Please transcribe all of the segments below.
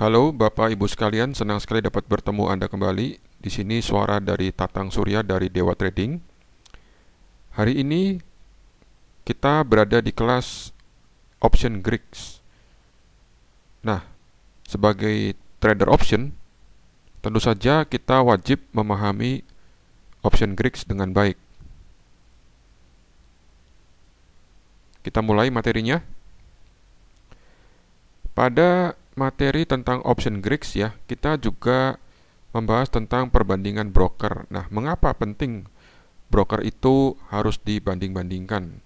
Halo Bapak Ibu sekalian, senang sekali dapat bertemu Anda kembali. Di sini suara dari Tatang Surya dari Dewa Trading. Hari ini kita berada di kelas Option Greeks. Nah, sebagai trader option, tentu saja kita wajib memahami Option Greeks dengan baik. Kita mulai materinya. Pada materi tentang Option Greeks ya, kita juga membahas tentang perbandingan broker. Nah, mengapa penting broker itu harus dibanding-bandingkan?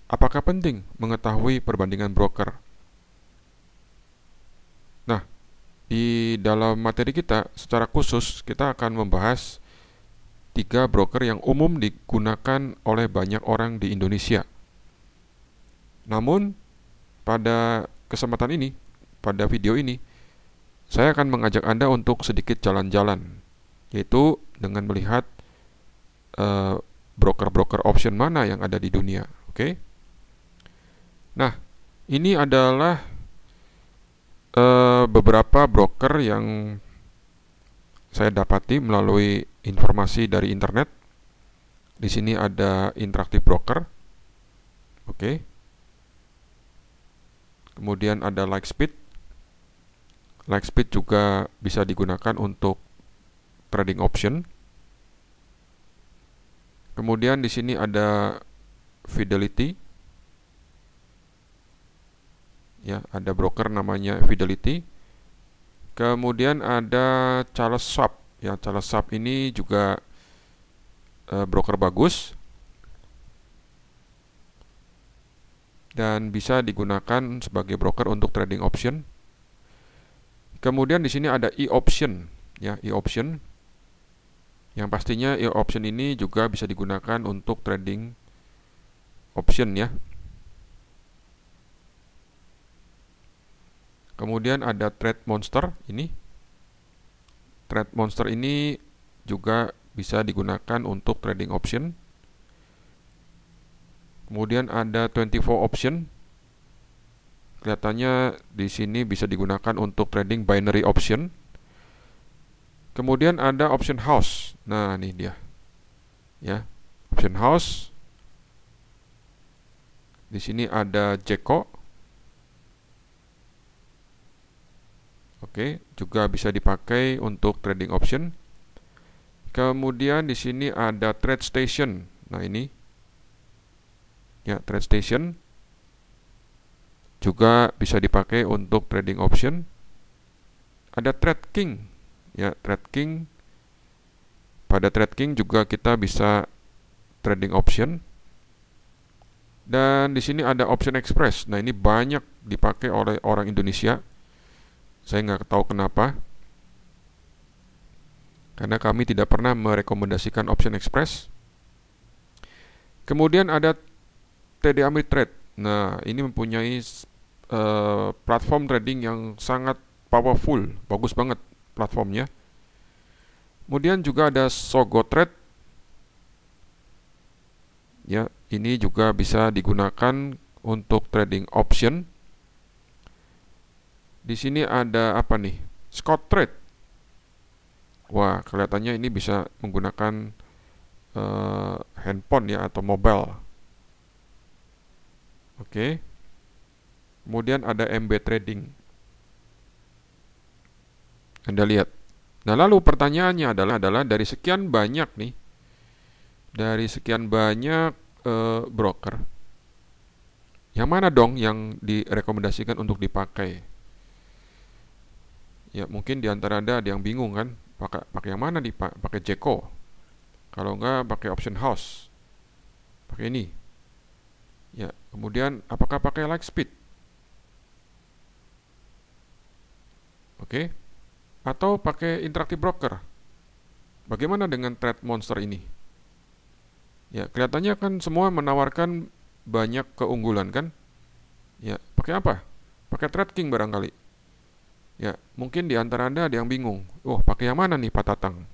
Apakah penting mengetahui perbandingan broker? Nah, di dalam materi kita secara khusus kita akan membahas 3 broker yang umum digunakan oleh banyak orang di Indonesia. Namun, pada kesempatan ini, pada video ini, saya akan mengajak Anda untuk sedikit jalan-jalan, yaitu dengan melihat broker-broker option mana yang ada di dunia. Oke? Nah, ini adalah beberapa broker yang saya dapati melalui informasi dari internet. Di sini ada Interactive Broker. Oke. Kemudian ada Lightspeed. Lightspeed juga bisa digunakan untuk trading option. Kemudian di sini ada Fidelity. Ya, ada broker namanya Fidelity. Kemudian ada Charles Schwab. Ya, Charles Schwab ini juga broker bagus dan bisa digunakan sebagai broker untuk trading option. Kemudian di sini ada e-option, ya, e-option. Yang pastinya e-option ini juga bisa digunakan untuk trading option ya. Kemudian ada Trade Monster ini. Trade Monster ini juga bisa digunakan untuk trading option. Kemudian ada 24 option. Kelihatannya di sini bisa digunakan untuk trading binary option. Kemudian ada option house. Nah, ini dia. Ya, option house. Di sini ada Jeko. Oke, juga bisa dipakai untuk trading option. Kemudian di sini ada TradeStation. Nah, ini ya, TradeStation juga bisa dipakai untuk trading option. Ada TradeKing. Ya, TradeKing. Pada TradeKing juga kita bisa trading option. Dan di sini ada Option Express. Nah, ini banyak dipakai oleh orang Indonesia. Saya nggak tahu kenapa. Karena kami tidak pernah merekomendasikan Option Express. Kemudian ada TD Ameritrade. Nah, ini mempunyai platform trading yang sangat powerful, bagus banget platformnya. Kemudian juga ada Sogotrade. Ya, ini juga bisa digunakan untuk trading option. Di sini ada apa nih? Scottrade. Wah, kelihatannya ini bisa menggunakan handphone ya atau mobile. Oke. Kemudian ada MB Trading. Anda lihat. Nah, lalu pertanyaannya adalah dari sekian banyak nih, dari sekian banyak broker, yang mana dong yang direkomendasikan untuk dipakai? Ya, mungkin di antara Anda ada yang bingung kan, pakai yang mana nih Pak? Pakai Jeko? Kalau enggak pakai Option House. Pakai ini. Ya, kemudian apakah pakai Lightspeed? Oke. Atau pakai Interactive Broker? Bagaimana dengan Trade Monster ini? Ya, kelihatannya kan semua menawarkan banyak keunggulan kan? Ya, pakai apa? Pakai TradeKing barangkali. Ya, mungkin di antara Anda ada yang bingung. Oh, pakai yang mana nih Pak Tatang?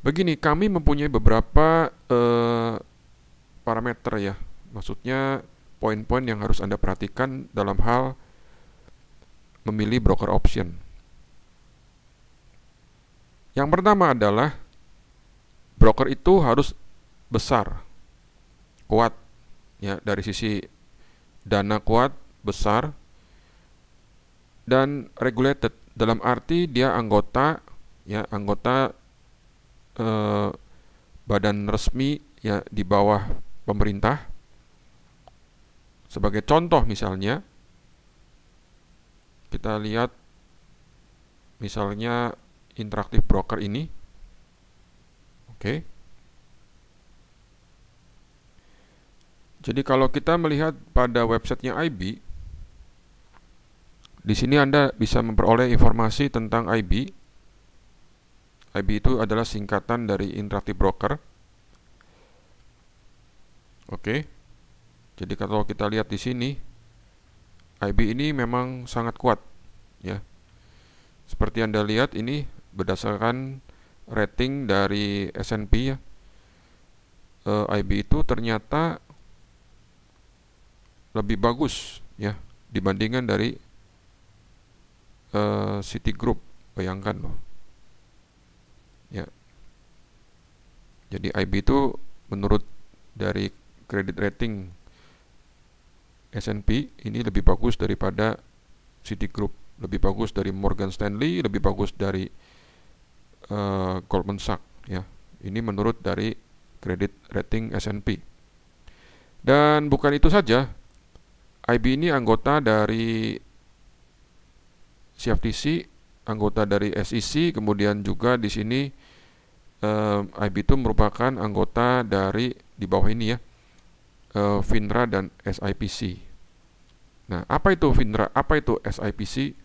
Begini, kami mempunyai beberapa parameter ya. Maksudnya poin-poin yang harus Anda perhatikan dalam hal memilih broker option. Yang pertama adalah broker itu harus besar, kuat, ya, dari sisi dana kuat, besar, dan regulated, dalam arti dia anggota, ya, anggota badan resmi, ya, di bawah pemerintah. Sebagai contoh misalnya, kita lihat misalnya Interactive Broker ini. Oke. Jadi kalau kita melihat pada websitenya IB, di sini Anda bisa memperoleh informasi tentang IB. IB itu adalah singkatan dari Interactive Broker. Oke. Jadi kalau kita lihat di sini, IB ini memang sangat kuat, ya. Seperti Anda lihat ini berdasarkan rating dari S&P, ya. IB itu ternyata lebih bagus, ya, dibandingkan dari Citigroup. Bayangkan loh, ya. Jadi IB itu menurut dari kredit rating S&P ini lebih bagus daripada Citigroup, lebih bagus dari Morgan Stanley, lebih bagus dari Goldman Sachs, ya. Ini menurut dari kredit rating S&P. Dan bukan itu saja, IB ini anggota dari CFTC, anggota dari SEC, kemudian juga di sini IB itu merupakan anggota dari di bawah ini, ya, FINRA dan SIPC. Nah, apa itu FINRA? Apa itu SIPC?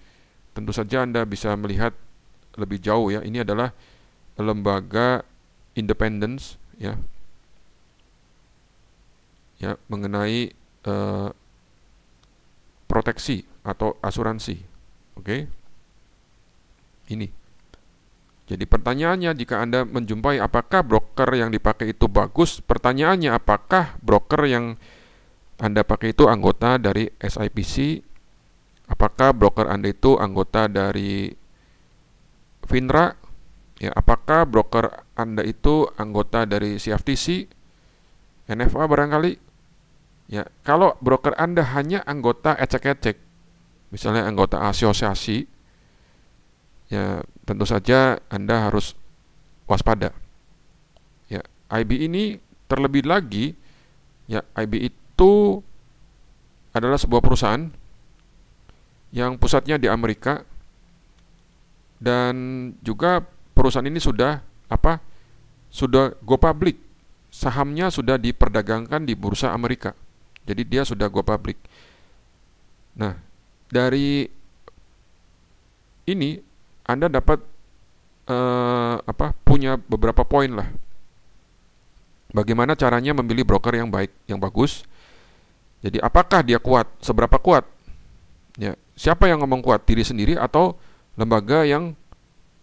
Tentu saja Anda bisa melihat lebih jauh, ya. Ini adalah lembaga independence, ya, ya, mengenai proteksi atau asuransi. Oke. Ini. Jadi pertanyaannya, jika Anda menjumpai apakah broker yang dipakai itu bagus, pertanyaannya apakah broker yang Anda pakai itu anggota dari SIPC, apakah broker Anda itu anggota dari FINRA, ya, apakah broker Anda itu anggota dari CFTC, NFA barangkali, ya. Kalau broker Anda hanya anggota ecek-ecek, misalnya anggota asosiasi, ya, tentu saja Anda harus waspada, ya. IB ini terlebih lagi, ya, IB itu adalah sebuah perusahaan yang pusatnya di Amerika, dan juga perusahaan ini sudah go public, sahamnya sudah diperdagangkan di bursa Amerika. Jadi dia sudah go public. Nah, dari ini Anda dapat punya beberapa poin lah. Bagaimana caranya memilih broker yang baik, yang bagus. Jadi apakah dia kuat, seberapa kuat? Ya, siapa yang ngomong kuat, diri sendiri atau lembaga yang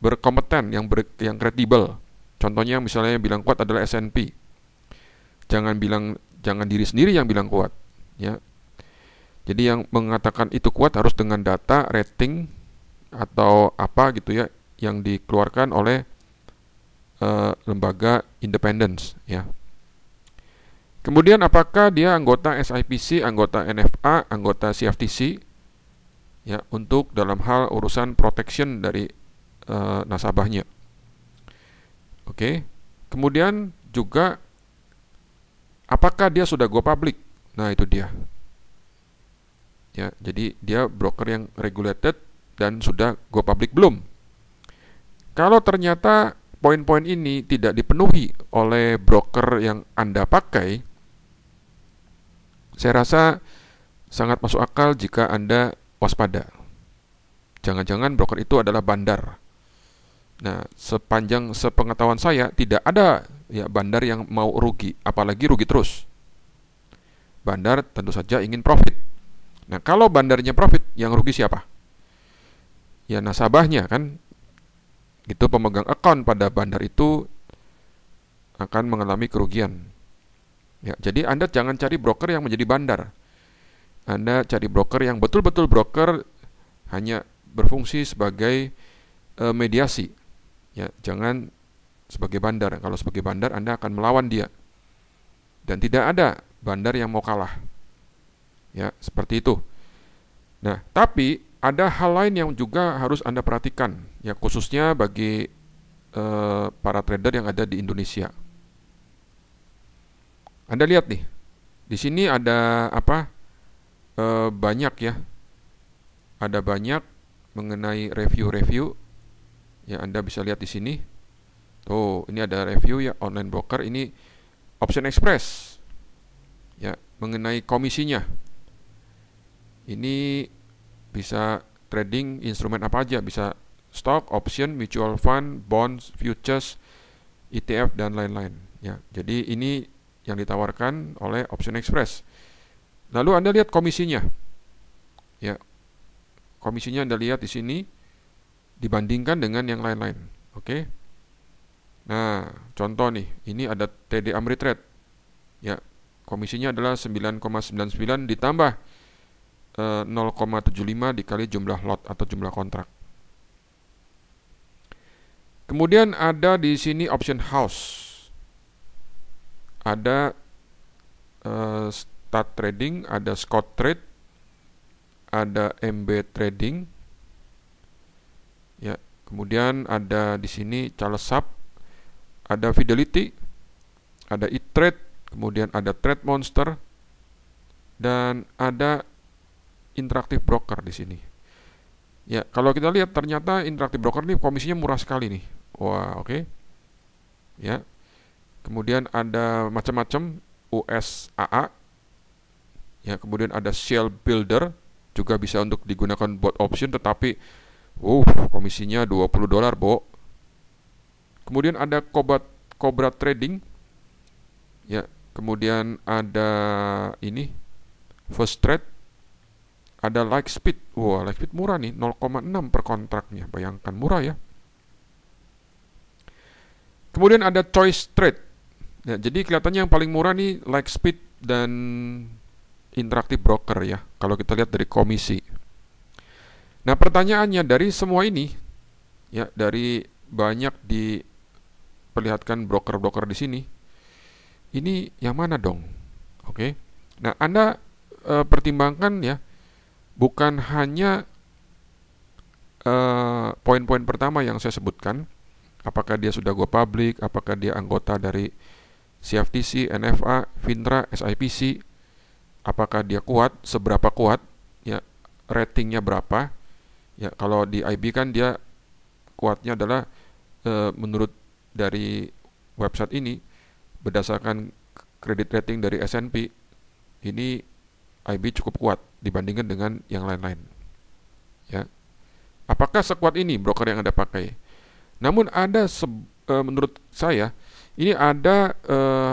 berkompeten, yang kredibel? Contohnya misalnya yang bilang kuat adalah S&P. Jangan diri sendiri yang bilang kuat, ya. Jadi yang mengatakan itu kuat harus dengan data, rating atau apa gitu, ya, yang dikeluarkan oleh lembaga independence, ya. Kemudian apakah dia anggota SIPC, anggota NFA, anggota CFTC, ya, untuk dalam hal urusan protection dari nasabahnya. Oke. Kemudian juga apakah dia sudah go public? Nah, itu dia. Ya, jadi dia broker yang regulated dan sudah go public belum? Kalau ternyata poin-poin ini tidak dipenuhi oleh broker yang Anda pakai, saya rasa sangat masuk akal jika Anda waspada. Jangan-jangan broker itu adalah bandar. Nah, sepanjang sepengetahuan saya tidak ada, ya, bandar yang mau rugi, apalagi rugi terus. Bandar tentu saja ingin profit. Nah, kalau bandarnya profit, yang rugi siapa? Ya, nasabahnya, kan. Itu pemegang akun pada bandar itu akan mengalami kerugian. Ya, jadi Anda jangan cari broker yang menjadi bandar. Anda cari broker yang betul-betul broker hanya berfungsi sebagai mediasi. Ya, jangan sebagai bandar. Kalau sebagai bandar Anda akan melawan dia. Dan tidak ada bandar yang mau kalah. Ya, seperti itu. Nah, tapi ada hal lain yang juga harus Anda perhatikan, ya khususnya bagi para trader yang ada di Indonesia. Anda lihat nih, di sini ada apa? Banyak ya, ada banyak mengenai review-review. Ya, Anda bisa lihat di sini. Tuh, ini ada review ya online broker. Ini Option Express. Ya, mengenai komisinya. Ini bisa trading instrumen apa aja, bisa stock, option, mutual fund, bonds, futures, ETF dan lain-lain. Ya, jadi ini yang ditawarkan oleh Option Express. Lalu Anda lihat komisinya. Ya, komisinya Anda lihat di sini dibandingkan dengan yang lain-lain. Oke. Nah, contoh nih, ini ada TD Ameritrade. Ya, komisinya adalah 9,99 ditambah 0,75 dikali jumlah lot atau jumlah kontrak. Kemudian ada di sini option house. Ada Start Trading, ada Scott Trade, ada MB Trading. Ya, kemudian ada di sini Charles Schwab, ada Fidelity, ada E-Trade, kemudian ada Trade Monster, dan ada Interactive Broker di sini. Ya, kalau kita lihat ternyata Interactive Broker ini komisinya murah sekali nih. Wah, oke. Ya. Kemudian ada macam-macam USAA. Ya, kemudian ada Shell Builder, juga bisa untuk digunakan buat option, tetapi komisinya $20, Bo. Kemudian ada Cobra Trading. Ya, kemudian ada ini First Trade. Ada Lightspeed. Wah, Lightspeed murah nih, 0,6 per kontraknya. Bayangkan murah ya. Kemudian ada Choice Trade. Ya, jadi kelihatannya yang paling murah nih Lightspeed dan Interactive Broker ya, kalau kita lihat dari komisi. Nah, pertanyaannya dari semua ini, ya dari banyak diperlihatkan broker-broker di sini, ini yang mana dong? Oke. Nah, Anda pertimbangkan ya, bukan hanya poin-poin pertama yang saya sebutkan, apakah dia sudah go public, apakah dia anggota dari CFTC, NFA, FINRA, SIPC, apakah dia kuat, seberapa kuat, ya ratingnya berapa. Ya, kalau di IB kan dia kuatnya adalah menurut dari website ini berdasarkan kredit rating dari S&P, ini IB cukup kuat dibandingkan dengan yang lain-lain. Ya, apakah sekuat ini broker yang Anda pakai? Namun ada menurut saya ini ada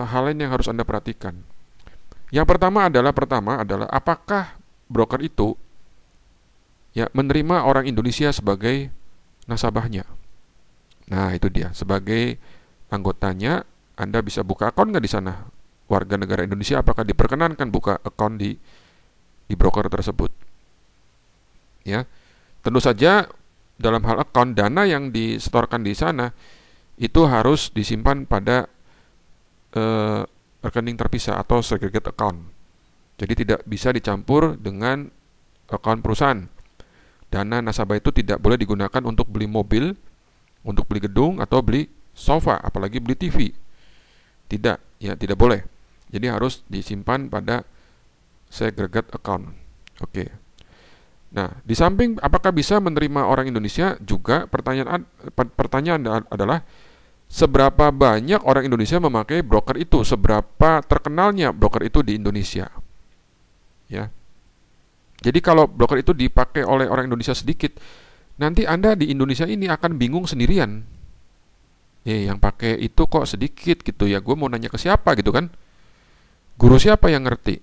hal lain yang harus Anda perhatikan. Yang pertama adalah apakah broker itu ya menerima orang Indonesia sebagai nasabahnya. Nah, itu dia. Sebagai anggotanya, Anda bisa buka akun nggak di sana? Warga negara Indonesia apakah diperkenankan buka akun di broker tersebut? Ya, tentu saja dalam hal akun, dana yang disetorkan di sana itu harus disimpan pada rekening terpisah atau segregated account. Jadi tidak bisa dicampur dengan akun perusahaan. Dana nasabah itu tidak boleh digunakan untuk beli mobil, untuk beli gedung, atau beli sofa, apalagi beli TV. Tidak, ya tidak boleh. Jadi harus disimpan pada segregated account. Oke. Nah, di samping apakah bisa menerima orang Indonesia juga, pertanyaan adalah seberapa banyak orang Indonesia memakai broker itu, seberapa terkenalnya broker itu di Indonesia. Ya. Jadi kalau broker itu dipakai oleh orang Indonesia sedikit, nanti Anda di Indonesia ini akan bingung sendirian. Yang pakai itu kok sedikit gitu ya, gue mau nanya ke siapa gitu kan? Guru siapa yang ngerti?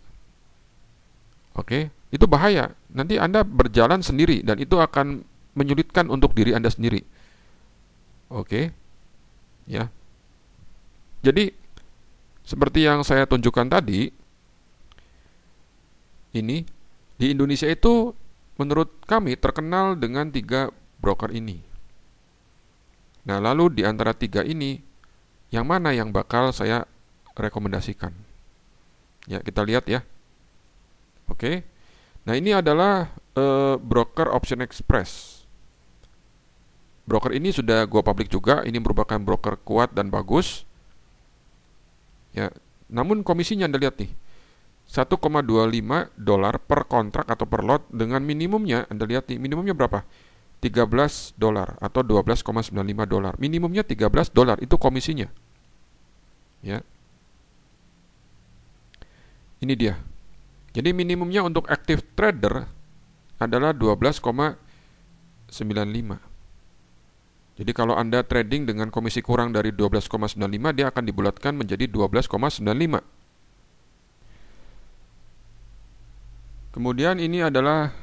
Oke, itu bahaya. Nanti Anda berjalan sendiri dan itu akan menyulitkan untuk diri Anda sendiri. Oke. Ya. Jadi seperti yang saya tunjukkan tadi, ini di Indonesia itu menurut kami terkenal dengan 3 broker ini. Nah, lalu di antara 3 ini, yang mana yang bakal saya rekomendasikan? Ya, kita lihat ya. Oke. Nah, ini adalah broker Option Express. Broker ini sudah gua publik juga. Ini merupakan broker kuat dan bagus. Ya, namun komisinya Anda lihat nih. $1,25 per kontrak atau per lot, dengan minimumnya Anda lihat nih, minimumnya berapa? $13 atau $12,95. Minimumnya $13 itu komisinya. Ya. Ini dia. Jadi minimumnya untuk active trader adalah 12,95. Jadi kalau Anda trading dengan komisi kurang dari 12,95, dia akan dibulatkan menjadi 12,95. Kemudian ini adalah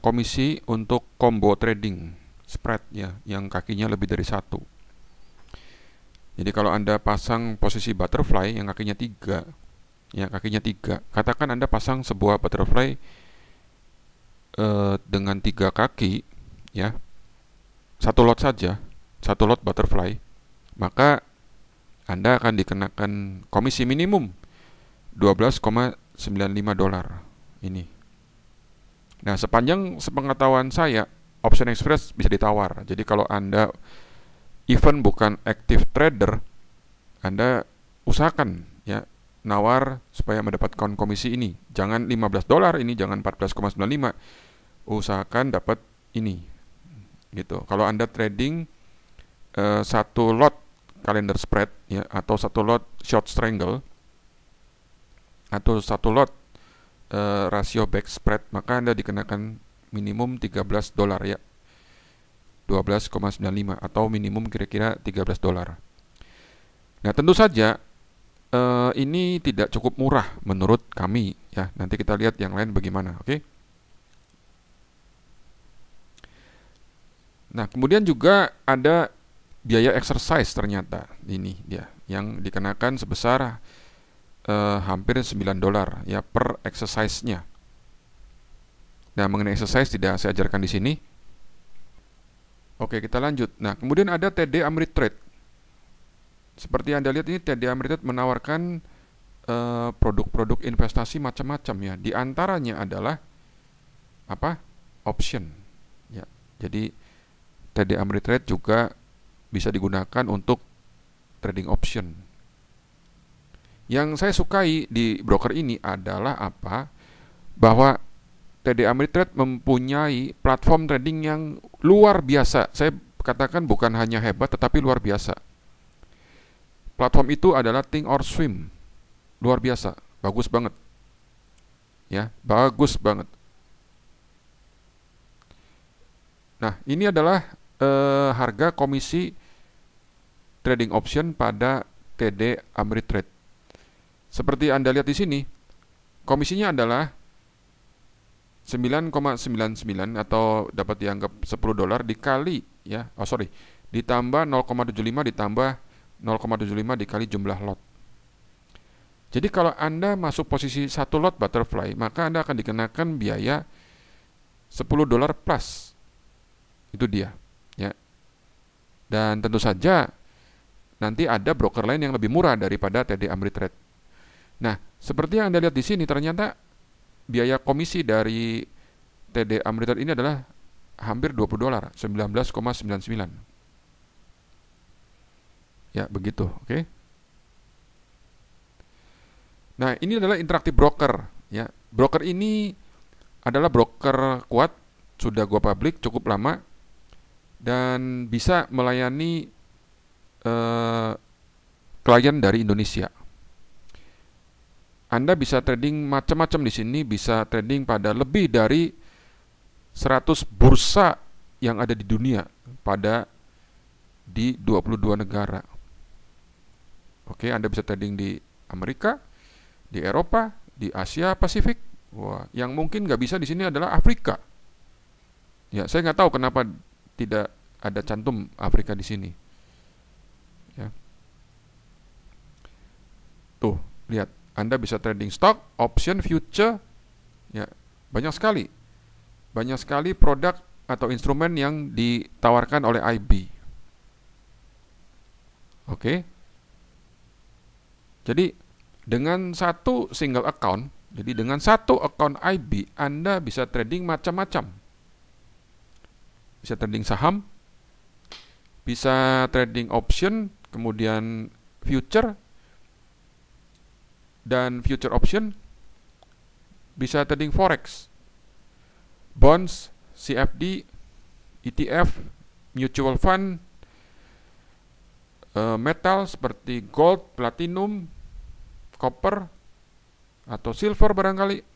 komisi untuk combo trading spread ya, yang kakinya lebih dari 1. Jadi kalau Anda pasang posisi butterfly yang kakinya 3, ya kakinya 3. Katakan Anda pasang sebuah butterfly dengan 3 kaki, ya, 1 lot saja, 1 lot butterfly, maka Anda akan dikenakan komisi minimum $12,95 ini. Nah, sepanjang sepengetahuan saya, Option Express bisa ditawar. Jadi kalau Anda even bukan active trader, Anda usahakan ya nawar supaya mendapatkan komisi ini. Jangan $15 ini, jangan 14,95. Usahakan dapat ini. Gitu. Kalau Anda trading 1 lot calendar spread ya, atau 1 lot short strangle, atau 1 lot rasio back spread, maka Anda dikenakan minimum $13 ya, 12,95, atau minimum kira-kira $13. Nah, tentu saja ini tidak cukup murah menurut kami ya. Nanti kita lihat yang lain bagaimana, oke? Nah, kemudian juga ada biaya exercise ternyata ini dia yang dikenakan sebesar hampir $9 ya per exercise-nya. Nah, mengenai exercise tidak saya ajarkan di sini. Oke, kita lanjut. Nah, kemudian ada TD Ameritrade. Seperti Anda lihat ini, TD Ameritrade menawarkan produk-produk investasi macam-macam ya. Di antaranya adalah apa? Option. Ya. Jadi TD Ameritrade juga bisa digunakan untuk trading option. Yang saya sukai di broker ini adalah apa? Bahwa TD Ameritrade mempunyai platform trading yang luar biasa. Saya katakan bukan hanya hebat, tetapi luar biasa. Platform itu adalah Think or Swim. Luar biasa, bagus banget. Ya, bagus banget. Nah, ini adalah harga komisi trading option pada TD Ameritrade. Seperti Anda lihat di sini, komisinya adalah 9,99 atau dapat dianggap $10 dikali ya. Ditambah 0,75 ditambah 0,75 dikali jumlah lot. Jadi kalau Anda masuk posisi 1 lot butterfly, maka Anda akan dikenakan biaya $10 plus. Itu dia, ya. Dan tentu saja nanti ada broker lain yang lebih murah daripada TD Ameritrade. Nah, seperti yang Anda lihat di sini, ternyata biaya komisi dari TD Ameritrade ini adalah hampir $20, $19,99. Ya, begitu, oke. Nah, ini adalah Interactive Broker, ya. Broker ini adalah broker kuat, sudah gua publik cukup lama dan bisa melayani klien dari Indonesia. Anda bisa trading macam-macam di sini, bisa trading pada lebih dari 100 bursa yang ada di dunia di 22 negara. Oke, Anda bisa trading di Amerika, di Eropa, di Asia Pasifik. Wah, yang mungkin nggak bisa di sini adalah Afrika. Ya, saya nggak tahu kenapa tidak ada cantum Afrika di sini. Ya. Tuh, lihat. Anda bisa trading stock, option, future, ya banyak sekali. banyak sekali produk atau instrumen yang ditawarkan oleh IB. Oke. Jadi dengan satu single account, jadi dengan satu account IB, Anda bisa trading macam-macam. Bisa trading saham, bisa trading option, kemudian future, dan future option, bisa trading forex, bonds, CFD, ETF, mutual fund, metal seperti gold, platinum, copper, atau silver barangkali.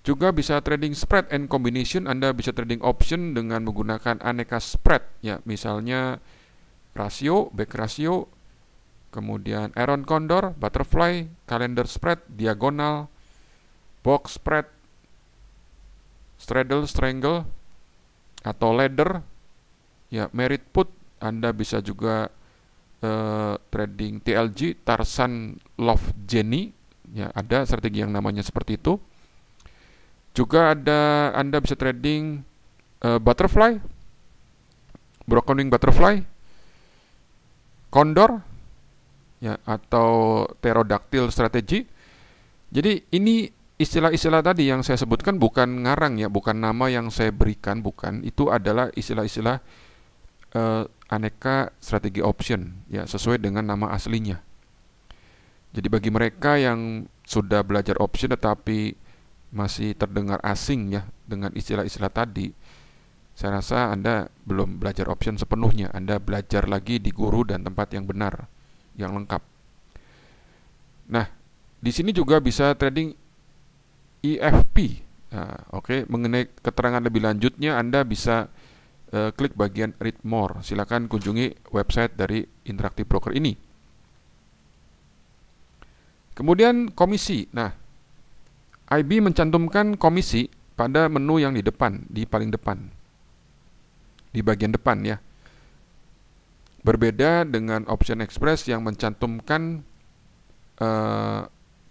Juga bisa trading spread and combination. Anda bisa trading option dengan menggunakan aneka spread, ya, misalnya rasio, back rasio, kemudian Aeron Condor, butterfly, calendar spread, diagonal, box spread, straddle, strangle, atau ladder, ya, merit put. Anda bisa juga trading TLG, Tarzan Love Jenny, ya, ada strategi yang namanya seperti itu. Juga ada, Anda bisa trading butterfly, broken wing butterfly, condor, ya, atau pterodactyl strategi. Jadi ini istilah-istilah tadi yang saya sebutkan bukan ngarang, ya, bukan nama yang saya berikan, bukan. Itu adalah istilah-istilah aneka strategi option, ya, sesuai dengan nama aslinya. Jadi bagi mereka yang sudah belajar option tetapi masih terdengar asing, ya, dengan istilah-istilah tadi, saya rasa Anda belum belajar option sepenuhnya. Anda belajar lagi di guru dan tempat yang benar, yang lengkap. Nah, di sini juga bisa trading EFP. Nah, oke, mengenai keterangan lebih lanjutnya Anda bisa klik bagian read more. Silakan kunjungi website dari Interactive Broker ini. Kemudian komisi. Nah, IB mencantumkan komisi pada menu yang di depan, di paling depan, di bagian depan, ya. Berbeda dengan Option Express yang mencantumkan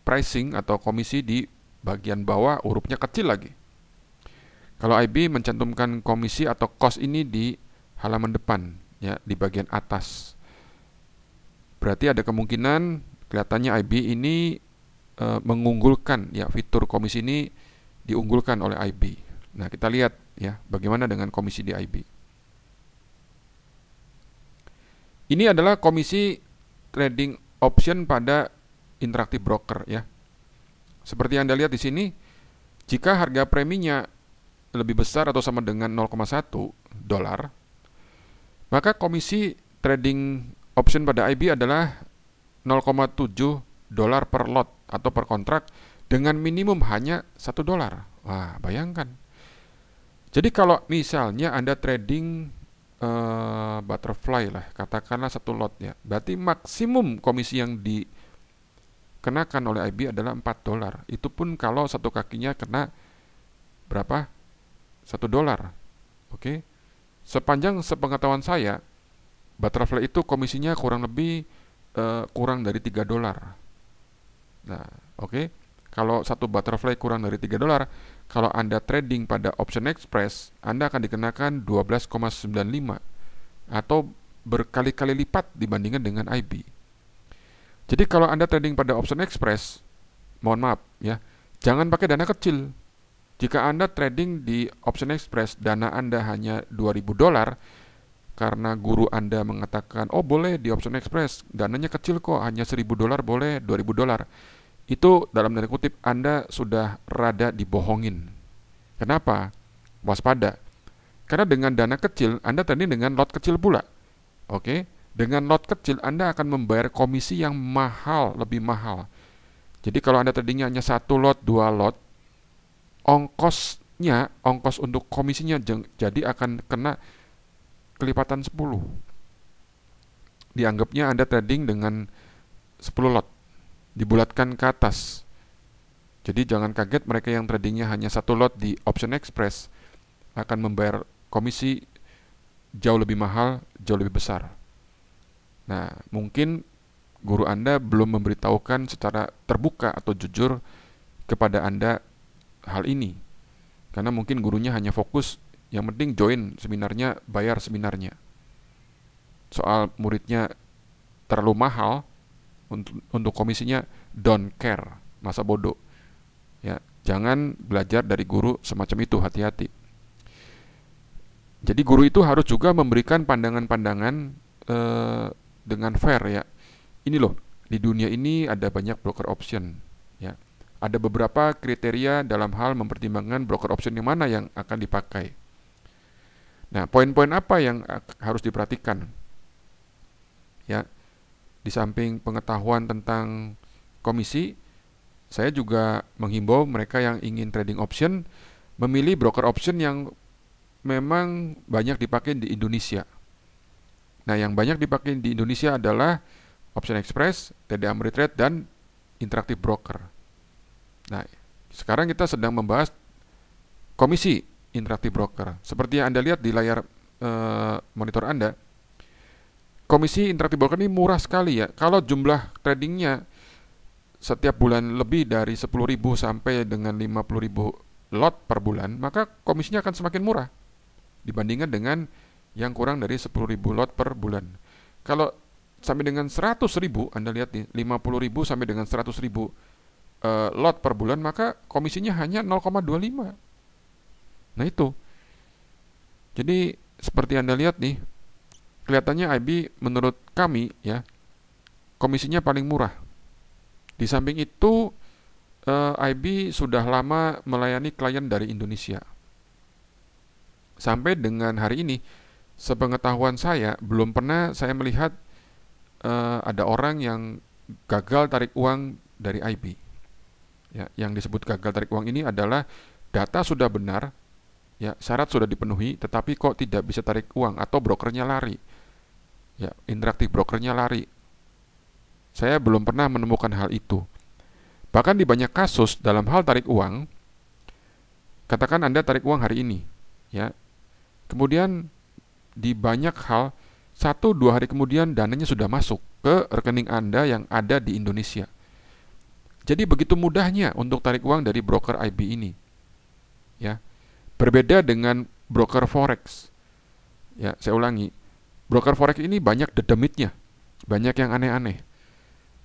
pricing atau komisi di bagian bawah, hurufnya kecil lagi. Kalau IB mencantumkan komisi atau cost ini di halaman depan, ya, di bagian atas. Berarti ada kemungkinan kelihatannya IB ini mengunggulkan, ya, fitur komisi ini diunggulkan oleh IB. Nah, kita lihat, ya, bagaimana dengan komisi di IB. Ini adalah komisi trading option pada Interactive Broker, ya. Seperti yang Anda lihat di sini, jika harga preminya lebih besar atau sama dengan 0,1 dolar, maka komisi trading option pada IB adalah 0,7 dolar per lot atau per kontrak dengan minimum hanya 1 dolar. Wah, bayangkan. Jadi kalau misalnya Anda trading butterfly lah, katakanlah 1 lot, ya, berarti maksimum komisi yang dikenakan oleh IB adalah 4 dolar. Itu pun kalau satu kakinya kena berapa? 1 dolar. Oke. Sepanjang sepengetahuan saya, butterfly itu komisinya kurang lebih kurang dari 3 dolar. Nah, oke. Kalau satu butterfly kurang dari 3 dolar, kalau Anda trading pada Option Express, Anda akan dikenakan 12,95 atau berkali-kali lipat dibandingkan dengan IB. Jadi kalau Anda trading pada Option Express, mohon maaf, ya, jangan pakai dana kecil. Jika Anda trading di Option Express, dana Anda hanya 2.000 dolar, karena guru Anda mengatakan, oh boleh di Option Express, dananya kecil kok, hanya 1.000 dolar boleh, 2.000 dolar. Itu dalam tanda kutip Anda sudah rada dibohongin. Kenapa? Waspada. Karena dengan dana kecil, Anda trading dengan lot kecil pula. Oke? Dengan lot kecil, Anda akan membayar komisi yang mahal, lebih mahal. Jadi kalau Anda tradingnya hanya 1 lot, 2 lot, ongkos untuk komisinya jadi akan kena kelipatan 10. Dianggapnya Anda trading dengan 10 lot, dibulatkan ke atas. Jadi jangan kaget mereka yang tradingnya hanya 1 lot di Option Express akan membayar komisi jauh lebih mahal, jauh lebih besar. Nah, mungkin guru Anda belum memberitahukan secara terbuka atau jujur kepada Anda hal ini. Karena mungkin gurunya hanya fokus yang penting join seminarnya, bayar seminarnya. Soal muridnya terlalu mahal, untuk komisinya don't care, masa bodoh. Ya, jangan belajar dari guru semacam itu, hati-hati. Jadi guru itu harus juga memberikan pandangan-pandangan dengan fair ya. Ini loh, di dunia ini ada banyak broker option ya. Ada beberapa kriteria dalam hal mempertimbangkan broker option yang mana yang akan dipakai. Nah, poin-poin apa yang harus diperhatikan? Ya, di samping pengetahuan tentang komisi, saya juga menghimbau mereka yang ingin trading option memilih broker option yang memang banyak dipakai di Indonesia. Nah, yang banyak dipakai di Indonesia adalah Option Express, TD Ameritrade, dan Interactive Broker. Nah, sekarang kita sedang membahas komisi Interactive Broker. Seperti yang Anda lihat di layar monitor Anda, komisi Interactive Broker ini murah sekali ya. Kalau jumlah tradingnya setiap bulan lebih dari 10.000 sampai dengan 50.000 lot per bulan, maka komisinya akan semakin murah dibandingkan dengan yang kurang dari 10.000 lot per bulan. Kalau sampai dengan 100.000, Anda lihat nih, 50.000 sampai dengan 100.000 lot per bulan, maka komisinya hanya 0,25. Nah itu. Jadi seperti Anda lihat nih, kelihatannya IB menurut kami ya, komisinya paling murah. Di samping itu, IB sudah lama melayani klien dari Indonesia. Sampai dengan hari ini, sepengetahuan saya, belum pernah saya melihat ada orang yang gagal tarik uang dari IB. Ya, yang disebut gagal tarik uang ini adalah data sudah benar, ya, syarat sudah dipenuhi, tetapi kok tidak bisa tarik uang atau brokernya lari. Ya, interaktif brokernya lari. Saya belum pernah menemukan hal itu. Bahkan di banyak kasus dalam hal tarik uang, katakan Anda tarik uang hari ini, ya. Kemudian di banyak hal 1-2 hari kemudian dananya sudah masuk ke rekening Anda yang ada di Indonesia. Jadi begitu mudahnya untuk tarik uang dari broker IB ini. Ya. Berbeda dengan broker forex. Ya, saya ulangi. Broker forex ini banyak dedemitnya, banyak yang aneh-aneh.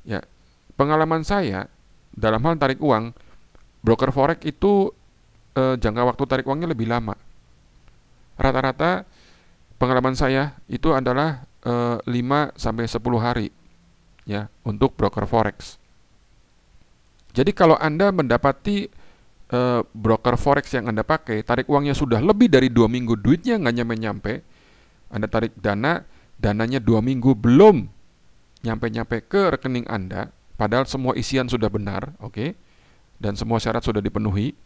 Ya, pengalaman saya dalam hal tarik uang, broker forex itu jangka waktu tarik uangnya lebih lama. Rata-rata pengalaman saya itu adalah 5-10 hari ya untuk broker forex. Jadi kalau Anda mendapati broker forex yang Anda pakai, tarik uangnya sudah lebih dari 2 minggu, duitnya nggak nyampe-nyampe, Anda tarik dananya 2 minggu belum nyampe-nyampe ke rekening Anda, padahal semua isian sudah benar, oke, dan semua syarat sudah dipenuhi.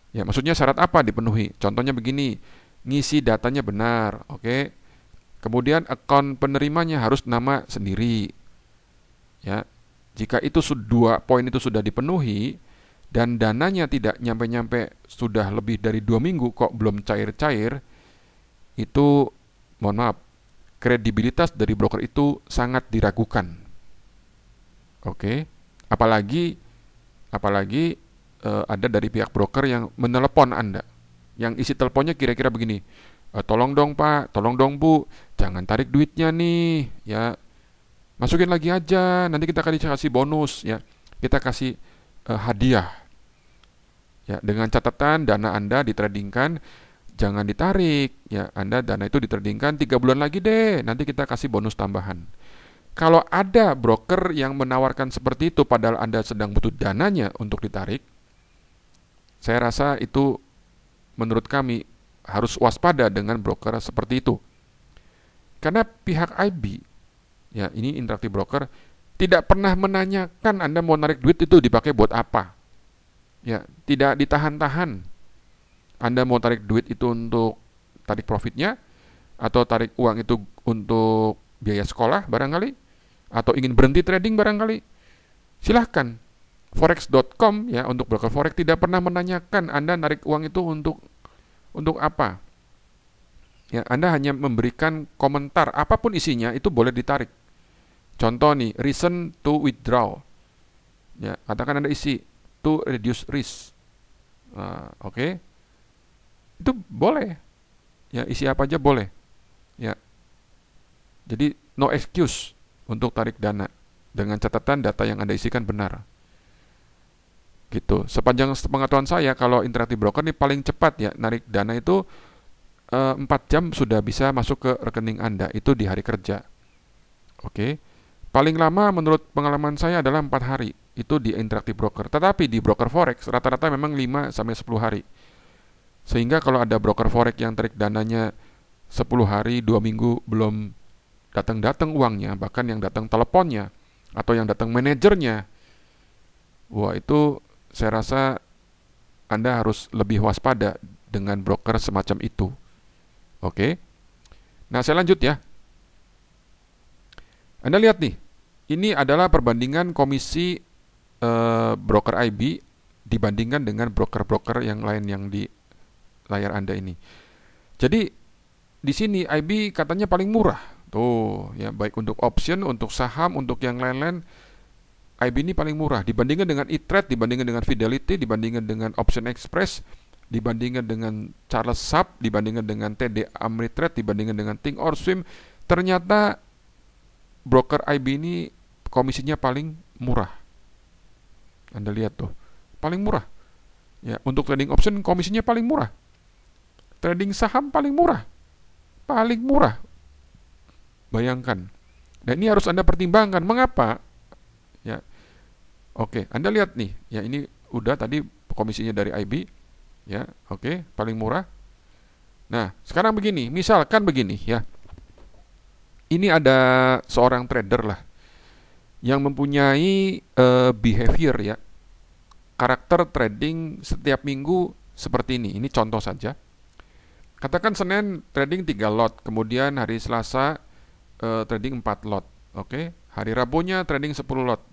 Ya, maksudnya syarat apa dipenuhi? Contohnya begini, ngisi datanya benar, oke. Kemudian akun penerimanya harus nama sendiri. Ya, jika itu dua poin itu sudah dipenuhi dan dananya tidak nyampe-nyampe sudah lebih dari 2 minggu kok belum cair-cair, itu mohon maaf, kredibilitas dari broker itu sangat diragukan. Oke, apalagi ada dari pihak broker yang menelepon Anda, yang isi teleponnya kira-kira begini, tolong dong Pak, tolong dong Bu, jangan tarik duitnya nih, ya, masukin lagi aja, nanti kita kasih bonus, ya, kita kasih hadiah, ya, dengan catatan dana Anda ditradingkan, jangan ditarik, ya, Anda dana itu ditradingkan 3 bulan lagi deh, nanti kita kasih bonus tambahan. Kalau ada broker yang menawarkan seperti itu padahal Anda sedang butuh dananya untuk ditarik, saya rasa itu menurut kami harus waspada dengan broker seperti itu. Karena pihak IB, ya ini Interactive Broker, tidak pernah menanyakan Anda mau narik duit itu dipakai buat apa. Ya, tidak ditahan-tahan. Anda mau tarik duit itu untuk tarik profitnya, atau tarik uang itu untuk biaya sekolah barangkali, atau ingin berhenti trading barangkali, silahkan. Forex.com ya, untuk broker forex tidak pernah menanyakan Anda narik uang itu untuk apa. Ya, Anda hanya memberikan komentar apapun isinya itu boleh ditarik. Contoh nih, reason to withdraw. Ya, katakan Anda isi to reduce risk. Oke. itu boleh. Ya, isi apa aja boleh. Ya. Jadi no excuse untuk tarik dana dengan catatan data yang Anda isikan benar. Gitu. Sepanjang pengetahuan saya, kalau Interactive Broker ini paling cepat ya narik dana itu 4 jam sudah bisa masuk ke rekening Anda, itu di hari kerja. Oke. Paling lama menurut pengalaman saya adalah 4 hari, itu di Interactive Broker. Tetapi di broker forex rata-rata memang 5 sampai 10 hari. Sehingga kalau ada broker forex yang tarik dananya 10 hari, 2 minggu belum datang-datang uangnya, bahkan yang datang teleponnya atau yang datang manajernya, wah itu saya rasa Anda harus lebih waspada dengan broker semacam itu. Oke. Nah, saya lanjut ya. Anda lihat nih, ini adalah perbandingan komisi broker IB dibandingkan dengan broker-broker yang lain yang di layar Anda ini. Jadi di sini IB katanya paling murah. Tuh, ya baik untuk option, untuk saham, untuk yang lain-lain, IB ini paling murah dibandingkan dengan E-Trade, dibandingkan dengan Fidelity, dibandingkan dengan Option Express, dibandingkan dengan Charles Schwab, dibandingkan dengan TD Ameritrade, dibandingkan dengan Thinkorswim. Ternyata broker IB ini komisinya paling murah. Anda lihat tuh, paling murah. Ya, untuk trading option komisinya paling murah. Trading saham paling murah. Paling murah. Bayangkan. Dan ini harus Anda pertimbangkan. Mengapa? Ya. Oke, Anda lihat nih. Ya, ini udah tadi komisinya dari IB. Ya, oke, paling murah. Nah, sekarang begini. Misalkan begini ya. Ini ada seorang trader lah yang mempunyai behavior ya. Karakter trading setiap minggu seperti ini. Ini contoh saja. Katakan Senin trading 3 lot, kemudian hari Selasa trading 4 lot. Oke. Hari Rabunya trading 10 lot.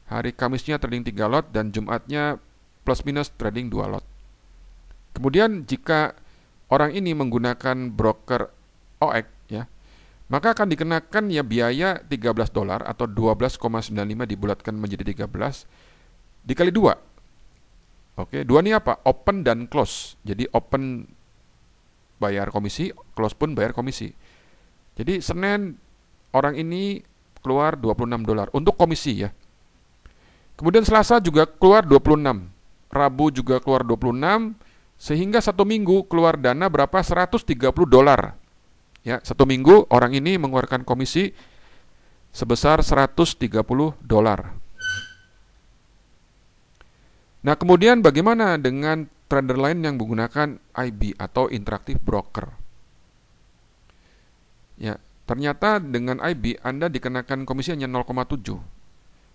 Hari Kamisnya trading 3 lot dan Jumatnya plus minus trading 2 lot. Kemudian jika orang ini menggunakan broker OX ya, maka akan dikenakan ya biaya $13 atau 12,95 dibulatkan menjadi 13 dikali 2. Oke, 2 ini apa? Open dan close. Jadi open bayar komisi, close pun bayar komisi. Jadi Senin orang ini keluar $26 untuk komisi ya. Kemudian Selasa juga keluar 26. Rabu juga keluar 26, sehingga satu minggu keluar dana berapa? $130. Ya, satu minggu orang ini mengeluarkan komisi sebesar $130. Nah, kemudian bagaimana dengan trader lain yang menggunakan IB atau Interactive Broker? Ya, ternyata dengan IB Anda dikenakan komisi hanya 0,7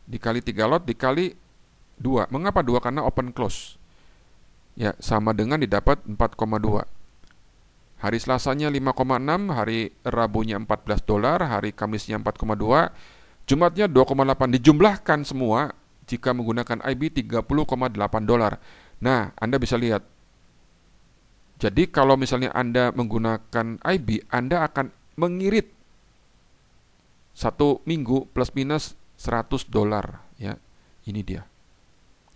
dikali 3 lot dikali 2. Mengapa 2? Karena open close. Ya, sama dengan didapat 4,2. Hari Selasanya 5,6, hari Rabunya $14, hari Kamisnya 4,2, Jumatnya 2,8. Dijumlahkan semua jika menggunakan IB $30,8. Nah, Anda bisa lihat. Jadi kalau misalnya Anda menggunakan IB, Anda akan mengirit satu minggu plus minus $100 ya. Ini dia.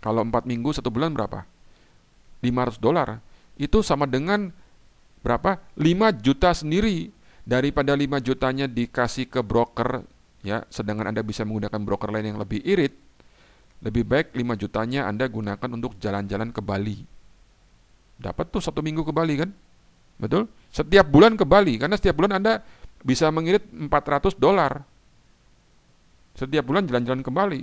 Kalau 4 minggu 1 bulan berapa? $500. Itu sama dengan berapa? 5 juta sendiri. Daripada 5 jutanya dikasih ke broker ya, sedangkan Anda bisa menggunakan broker lain yang lebih irit, lebih baik 5 jutanya Anda gunakan untuk jalan-jalan ke Bali. Dapat tuh 1 minggu ke Bali kan? Betul? Setiap bulan ke Bali, karena setiap bulan Anda bisa mengirit $400. Setiap bulan jalan-jalan ke Bali.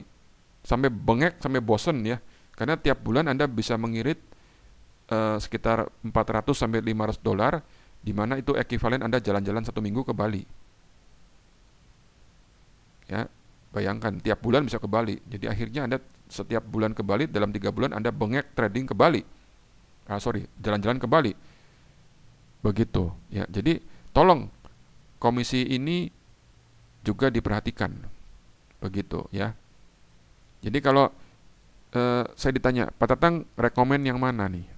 Sampai bengek, sampai bosen ya. Karena tiap bulan Anda bisa mengirit sekitar $400 sampai $500, di mana itu ekuivalen Anda jalan-jalan 1 minggu ke Bali. Ya, bayangkan tiap bulan bisa ke Bali. Jadi akhirnya Anda setiap bulan ke Bali, dalam 3 bulan Anda bengek trading ke Bali. Jalan-jalan ke Bali. Begitu ya. Jadi tolong komisi ini juga diperhatikan. Begitu ya. Jadi kalau saya ditanya, Pak Tatang rekomen yang mana nih?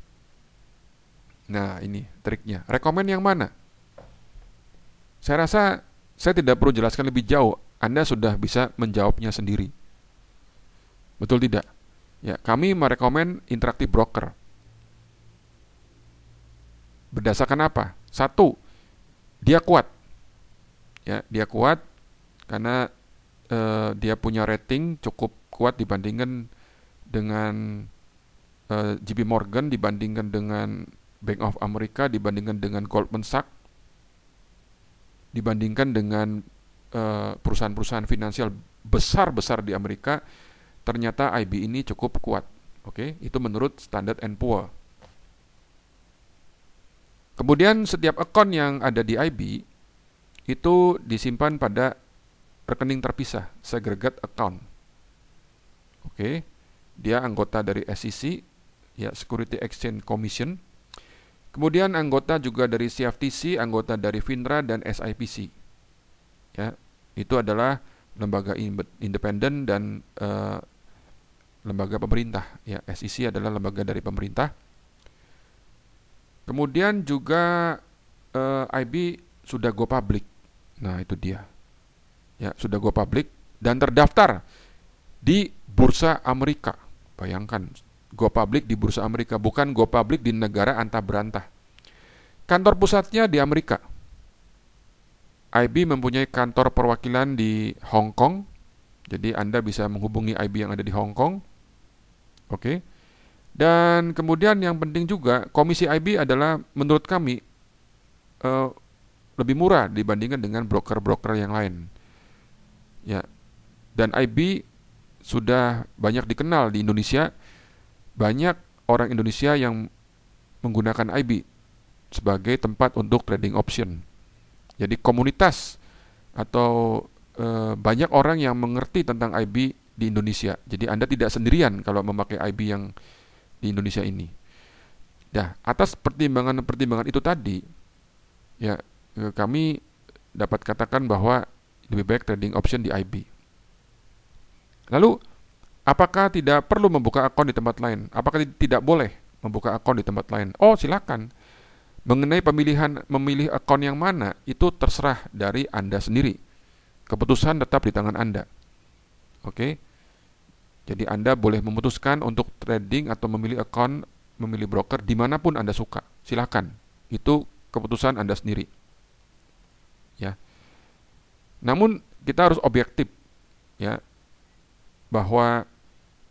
Nah, ini triknya. Rekomen yang mana? Saya rasa saya tidak perlu jelaskan lebih jauh. Anda sudah bisa menjawabnya sendiri. Betul tidak? Ya, kami merekomen Interactive Broker. Berdasarkan apa? Satu, dia kuat. Ya, dia kuat karena dia punya rating cukup kuat dibandingkan dengan JP Morgan, dibandingkan dengan Bank of America, dibandingkan dengan Goldman Sachs, dibandingkan dengan perusahaan-perusahaan finansial besar-besar di Amerika. Ternyata IB ini cukup kuat. Oke, itu menurut Standard & Poor's. Kemudian setiap akun yang ada di IB itu disimpan pada rekening terpisah, segregate account. Oke, dia anggota dari SEC, ya, Security Exchange Commission. Kemudian anggota juga dari CFTC, anggota dari FINRA dan SIPC. Ya, itu adalah lembaga independen dan lembaga pemerintah. Ya, SEC adalah lembaga dari pemerintah. Kemudian juga IB sudah go public. Nah, itu dia. Ya, sudah go public dan terdaftar di Bursa Amerika. Bayangkan, go public di Bursa Amerika, bukan go public di negara antah berantah. Kantor pusatnya di Amerika. IB mempunyai kantor perwakilan di Hong Kong. Jadi Anda bisa menghubungi IB yang ada di Hong Kong. Oke. Dan kemudian yang penting juga, komisi IB adalah menurut kami lebih murah dibandingkan dengan broker-broker yang lain. Ya. Dan IB sudah banyak dikenal di Indonesia. Banyak orang Indonesia yang menggunakan IB sebagai tempat untuk trading option. Jadi komunitas atau banyak orang yang mengerti tentang IB di Indonesia. Jadi Anda tidak sendirian kalau memakai IB yang di Indonesia ini. Nah, atas pertimbangan-pertimbangan itu tadi, ya, kami dapat katakan bahwa lebih baik trading option di IB. Lalu, apakah tidak perlu membuka akun di tempat lain? Apakah tidak boleh membuka akun di tempat lain? Oh, silakan. Mengenai memilih akun yang mana, itu terserah dari Anda sendiri. Keputusan tetap di tangan Anda. Oke? Jadi Anda boleh memutuskan untuk trading atau memilih akun, memilih broker dimanapun Anda suka. Silakan. Itu keputusan Anda sendiri. Ya. Namun kita harus objektif, ya, bahwa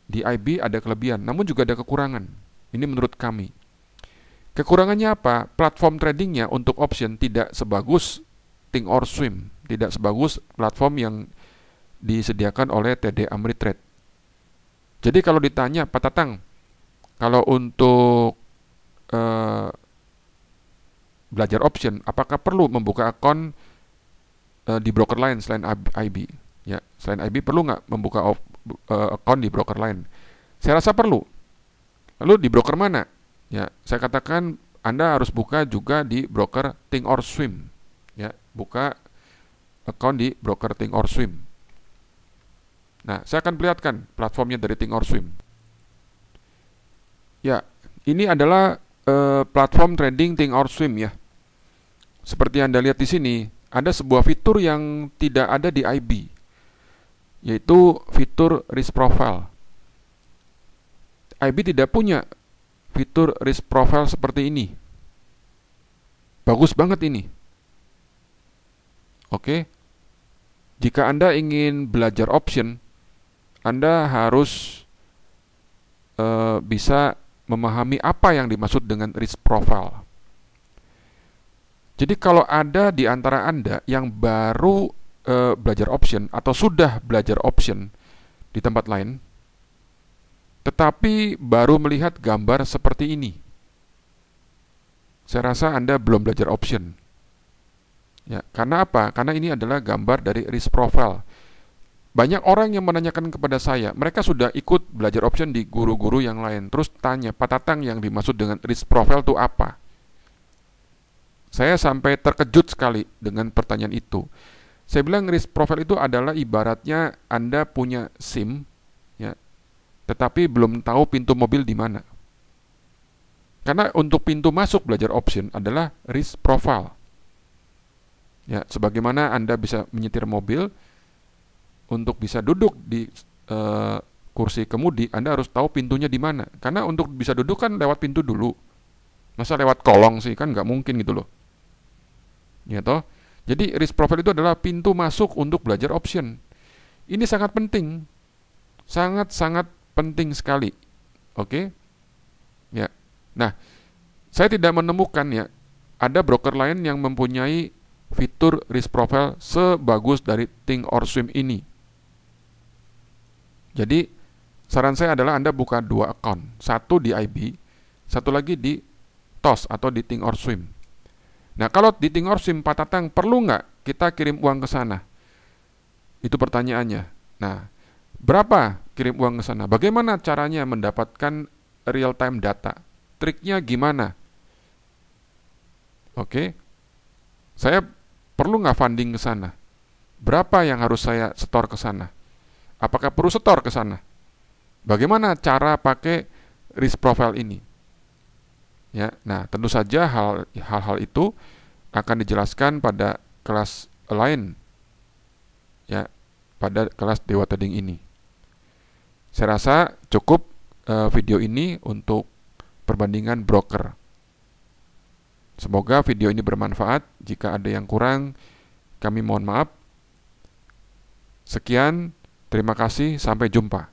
di IB ada kelebihan, namun juga ada kekurangan. Ini menurut kami. Kekurangannya apa? Platform tradingnya untuk option tidak sebagus Thinkorswim, tidak sebagus platform yang disediakan oleh TD Ameritrade. Jadi kalau ditanya, Pak Tatang, kalau untuk belajar option, apakah perlu membuka akun di broker lain selain IB? Ya, selain IB perlu nggak membuka akun di broker lain? Saya rasa perlu. Lalu di broker mana? Ya, saya katakan Anda harus buka juga di broker Thinkorswim. Ya, buka akun di broker Thinkorswim. Nah, saya akan perlihatkan platformnya dari Thinkorswim. Ya, ini adalah platform trading Thinkorswim, ya. Seperti Anda lihat di sini, ada sebuah fitur yang tidak ada di IB, yaitu fitur risk profile. IB tidak punya fitur risk profile seperti ini. Bagus banget ini. Oke. Jika Anda ingin belajar option, Anda harus bisa memahami apa yang dimaksud dengan risk profile. Jadi kalau ada di antara Anda yang baru belajar option atau sudah belajar option di tempat lain, tetapi baru melihat gambar seperti ini, saya rasa Anda belum belajar option. Ya, karena apa? Karena ini adalah gambar dari risk profile. Banyak orang yang menanyakan kepada saya, mereka sudah ikut belajar option di guru-guru yang lain, terus tanya, Pak Tatang, yang dimaksud dengan risk profile itu apa? Saya sampai terkejut sekali dengan pertanyaan itu. Saya bilang risk profile itu adalah ibaratnya Anda punya SIM, ya, tetapi belum tahu pintu mobil di mana. Karena untuk pintu masuk belajar option adalah risk profile. Ya, sebagaimana Anda bisa menyetir mobil, untuk bisa duduk di kursi kemudi, Anda harus tahu pintunya di mana. Karena untuk bisa duduk kan lewat pintu dulu. Masa lewat kolong sih, kan nggak mungkin gitu loh. Ya toh? Jadi risk profile itu adalah pintu masuk untuk belajar option. Ini sangat penting. Sangat-sangat penting sekali. Oke? Ya. Nah, saya tidak menemukan ya ada broker lain yang mempunyai fitur risk profile sebagus dari Think or Swim ini. Jadi, saran saya adalah Anda buka 2 account. Satu di IB, satu lagi di TOS atau di Think or Swim. Nah, kalau di Think or Swim, Pak Tatang, perlu nggak kita kirim uang ke sana? Itu pertanyaannya. Nah, berapa kirim uang ke sana? Bagaimana caranya mendapatkan real time data? Triknya gimana? Oke, saya perlu nggak funding ke sana? Berapa yang harus saya setor ke sana? Apakah perlu setor ke sana? Bagaimana cara pakai risk profile ini? Ya, nah tentu saja hal-hal itu akan dijelaskan pada kelas lain, ya, pada kelas Dewa Trading ini. Saya rasa cukup video ini untuk perbandingan broker. Semoga video ini bermanfaat. Jika ada yang kurang, kami mohon maaf. Sekian, terima kasih, sampai jumpa.